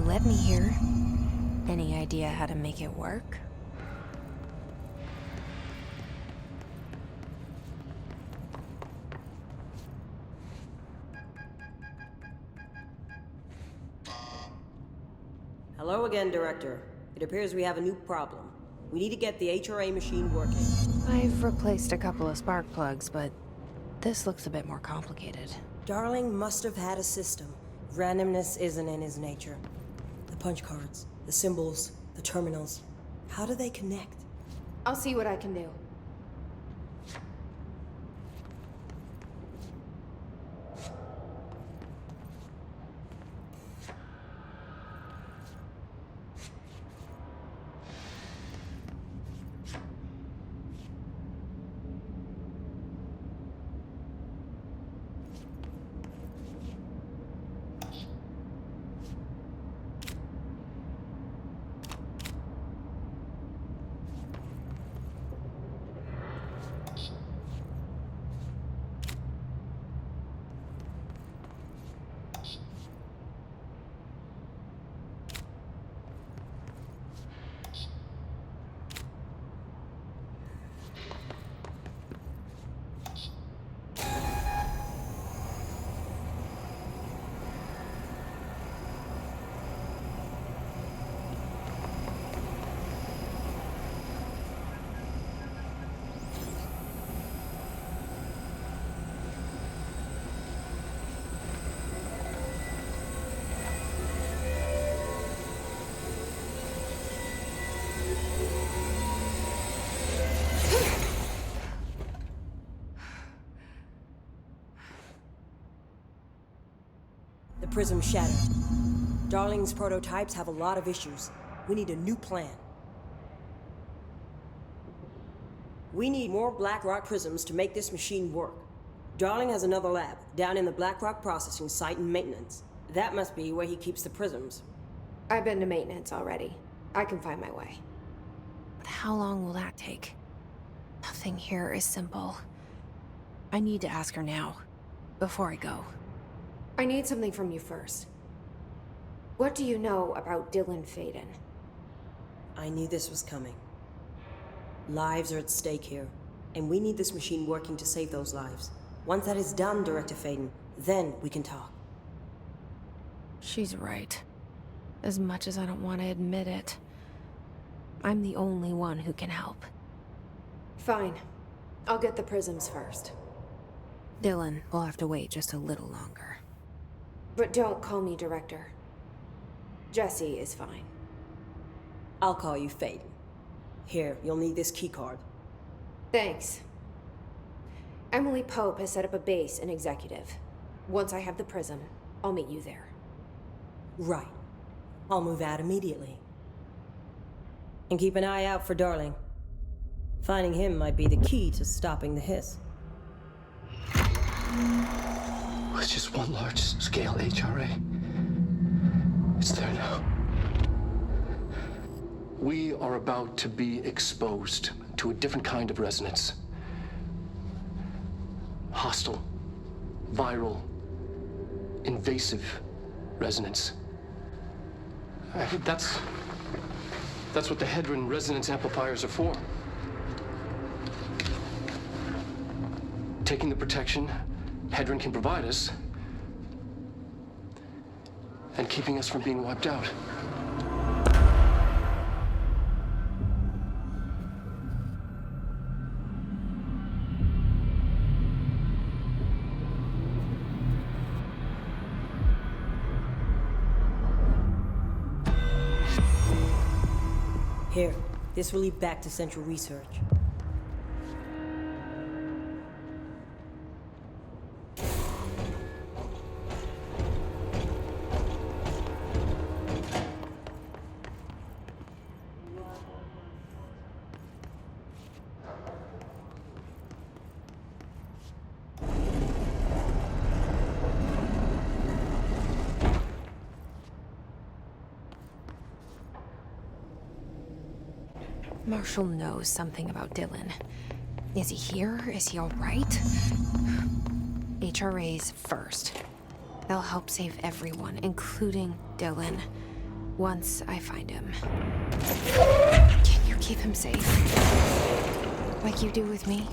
let me here. Any idea how to make it work? Hello again, Director. It appears we have a new problem. We need to get the HRA machine working. I've replaced a couple of spark plugs, but this looks a bit more complicated. Darling must have had a system. Randomness isn't in his nature. The punch cards, the symbols, the terminals. How do they connect? I'll see what I can do. The prism shattered. Darling's prototypes have a lot of issues. We need a new plan. We need more Blackrock prisms to make this machine work. Darling has another lab, down in the Blackrock processing site in maintenance. That must be where he keeps the prisms. I've been to maintenance already. I can find my way. But how long will that take? Nothing here is simple. I need to ask her now, before I go. I need something from you first. What do you know about Dylan Faden? I knew this was coming. Lives are at stake here, and we need this machine working to save those lives. Once that is done, Director Faden, then we can talk. She's right. As much as I don't want to admit it, I'm the only one who can help. Fine. I'll get the prisms first. Dylan will have to wait just a little longer. But don't call me Director. Jesse is fine. I'll call you Faden. Here, you'll need this keycard. Thanks. Emily Pope has set up a base in Executive. Once I have the prism, I'll meet you there. Right. I'll move out immediately. And keep an eye out for Darling. Finding him might be the key to stopping the hiss. It's just one large-scale HRA. It's there now. We are about to be exposed to a different kind of resonance. Hostile, viral, invasive resonance. That's what the Hedron resonance amplifiers are for. Taking the protection Hedron can provide us, and keeping us from being wiped out. Here, this will lead back to Central Research. Marshall knows something about Dylan. Is he here? Is he all right? HRAs first. They'll help save everyone, including Dylan. Once I find him. Can you keep him safe? Like you do with me?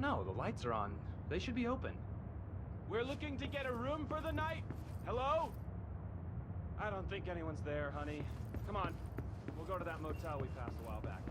No, the lights are on. They should be open. We're looking to get a room for the night. Hello? I don't think anyone's there, honey. Come on. We'll go to that motel we passed a while back.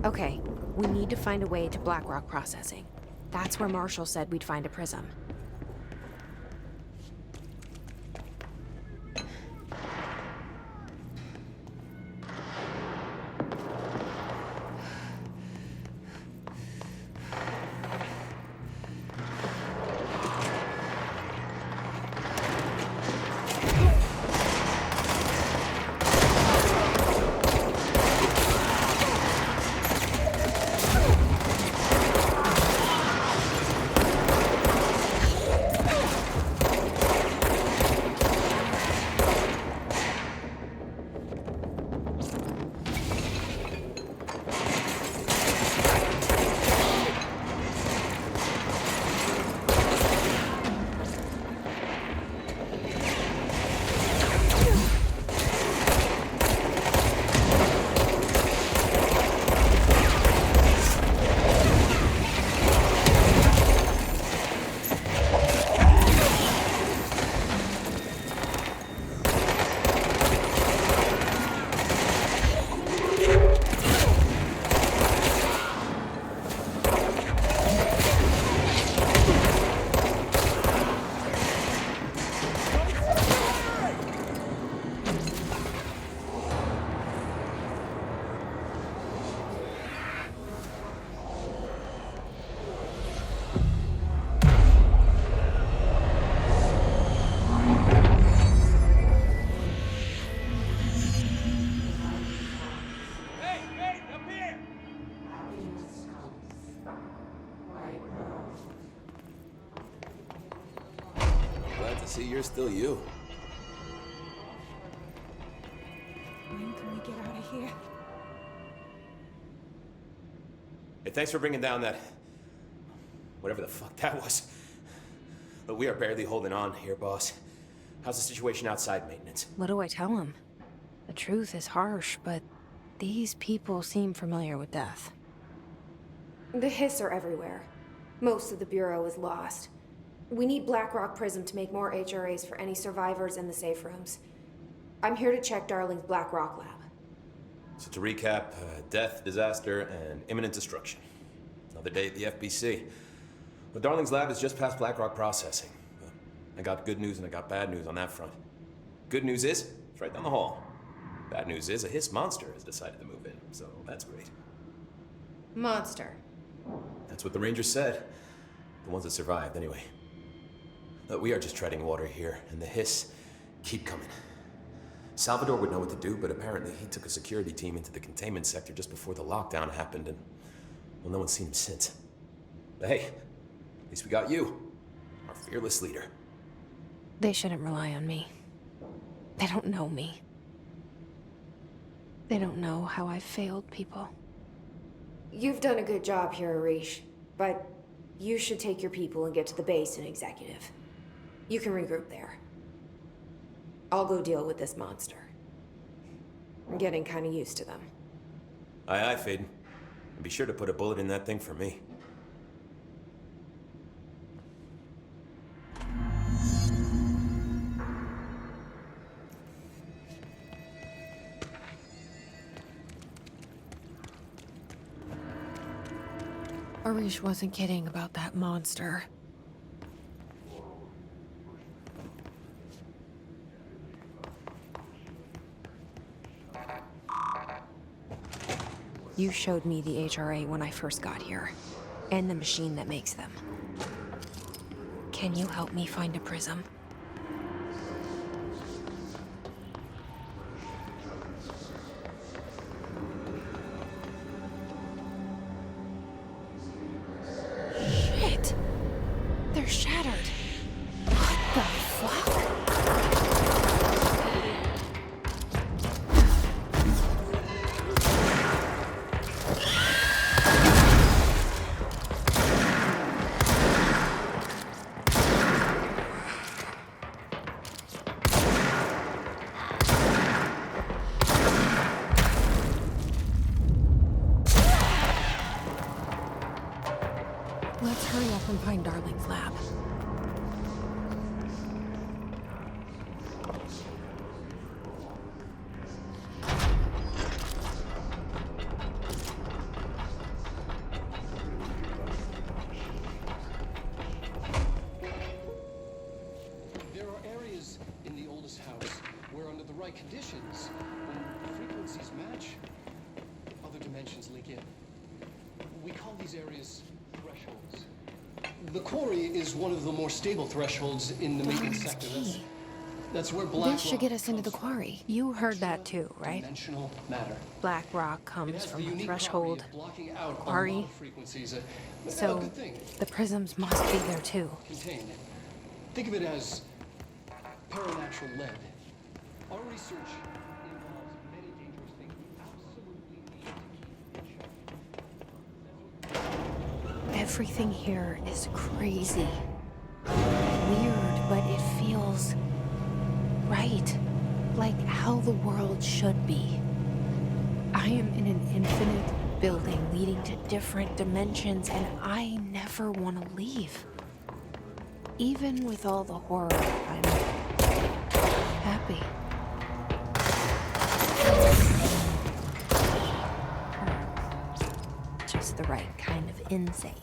Okay, we need to find a way to Blackrock Processing. That's where Marshall said we'd find a prism. See, you're still you. When can we get out of here? Hey, thanks for bringing down that... whatever the fuck that was. But we are barely holding on here, boss. How's the situation outside maintenance? What do I tell him? The truth is harsh, but these people seem familiar with death. The Hiss are everywhere. Most of the Bureau is lost. We need Blackrock Prism to make more HRAs for any survivors in the safe rooms. I'm here to check Darling's Blackrock lab. So to recap, death, disaster, and imminent destruction. Another day at the FBC. But Darling's lab is just past Blackrock processing. But I got good news and I got bad news on that front. Good news is, it's right down the hall. Bad news is, a Hiss monster has decided to move in, so that's great. Monster. That's what the Rangers said. The ones that survived, anyway. But we are just treading water here, and the Hiss keep coming. Salvador would know what to do, but apparently he took a security team into the containment sector just before the lockdown happened, and, well, no one's seen him since. But hey, at least we got you, our fearless leader. They shouldn't rely on me. They don't know me. They don't know how I've failed people. You've done a good job here, Arish, but you should take your people and get to the base in Executive. You can regroup there. I'll go deal with this monster. I'm getting kind of used to them. Aye, aye, Faden. And be sure to put a bullet in that thing for me. Arish wasn't kidding about that monster. You showed me the HRA when I first got here, and the machine that makes them. Can you help me find a prism? Shit! They're shattered. What the fuck? Let's hurry up and find Darling's lab. There are areas in the oldest house where, under the right conditions, when frequencies match, other dimensions link in. We call these areas thresholds. The quarry is one of the more stable thresholds in the maintenance sector. That's where Black This should Rock get us into the comes from. quarry. You heard that too, right? Dimensional matter. Black rock It comes has the from a unique threshold. property of blocking out a quarry. lot of frequencies. A So good thing. the prisms must be there too. Contained. Think of it as paranatural lead. Our research involves many dangerous things we absolutely need to keep in check. Everything here is crazy. Weird, but it feels right. Like how the world should be. I am in an infinite building leading to different dimensions, and I never want to leave. Even with all the horror, I'm happy. Just the right kind of insane.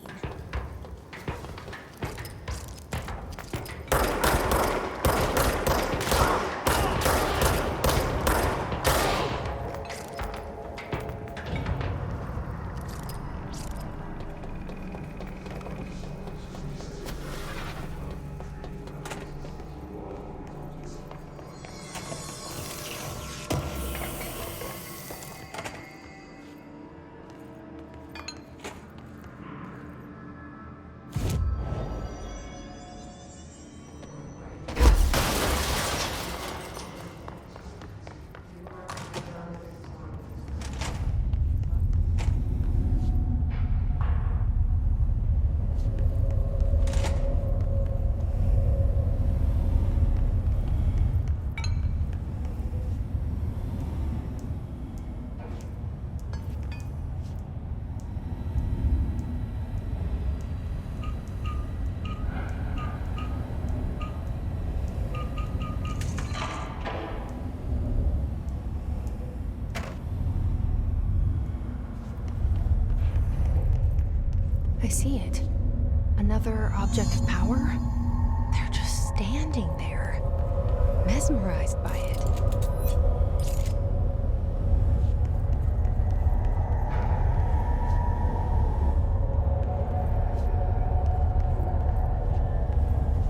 I see it. Another object of power? They're just standing there, mesmerized by it.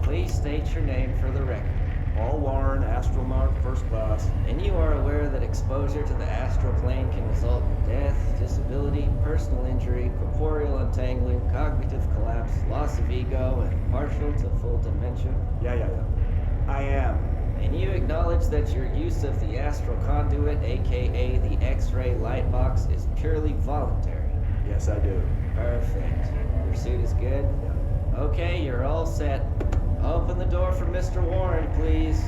Please state your name for the record. Paul Warren, Astromark, first class. And you are aware that exposure to the astral plane can result in death, disability, personal injury, corporeal untangling, cognitive collapse, loss of ego, and partial to full dementia? Yeah. I am. And you acknowledge that your use of the astral conduit, aka the X-ray light box, is purely voluntary? Yes, I do. Perfect. Your suit is good? Yeah. Okay, you're all set. Open the door for Mr. Warren, please.